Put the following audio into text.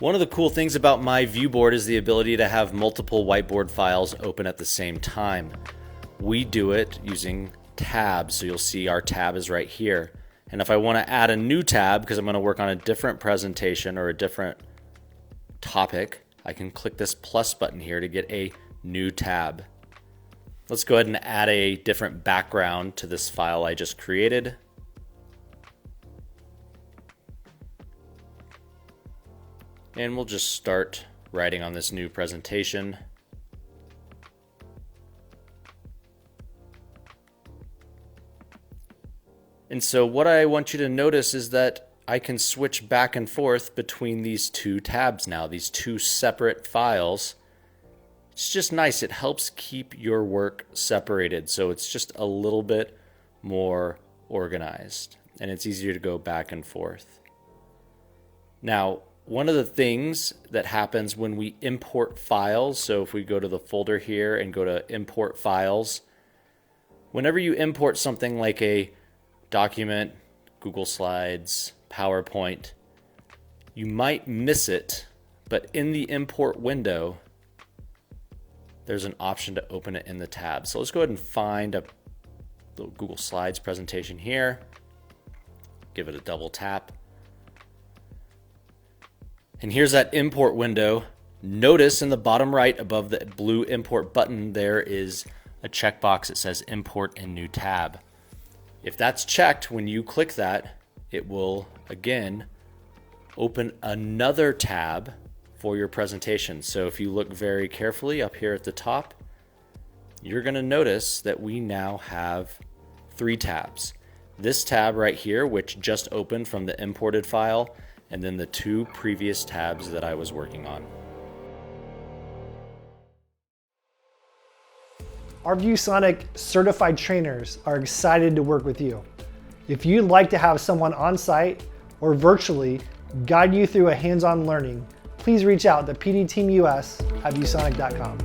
One of the cool things about myViewBoard is the ability to have multiple whiteboard files open at the same time. We do it using tabs, so you'll see our tab is right here. And if I want to add a new tab, because I'm going to work on a different presentation or a different topic, I can click this plus button here to get a new tab. Let's go ahead and add a different background to this file I just created. And we'll just start writing on this new presentation. And so what I want you to notice is that I can switch back and forth between these two tabs now, these two separate files. It's just nice. It helps keep your work separated, so it's just a little bit more organized and it's easier to go back and forth. Now, one of the things that happens when we import files, so if we go to the folder here and go to import files, whenever you import something like a document, Google Slides, PowerPoint, you might miss it, but in the import window, there's an option to open it in the tab. So let's go ahead and find a little Google Slides presentation here, give it a double tap. And here's that import window. Notice in the bottom right above the blue import button, there is a checkbox that says import in new tab. If that's checked, when you click that, it will again open another tab for your presentation. So if you look very carefully up here at the top, you're going to notice that we now have 3 tabs. This tab right here, which just opened from the imported file, and then the 2 previous tabs that I was working on. Our ViewSonic certified trainers are excited to work with you. If you'd like to have someone on site or virtually guide you through a hands-on learning, please reach out to pdteamus@viewsonic.com.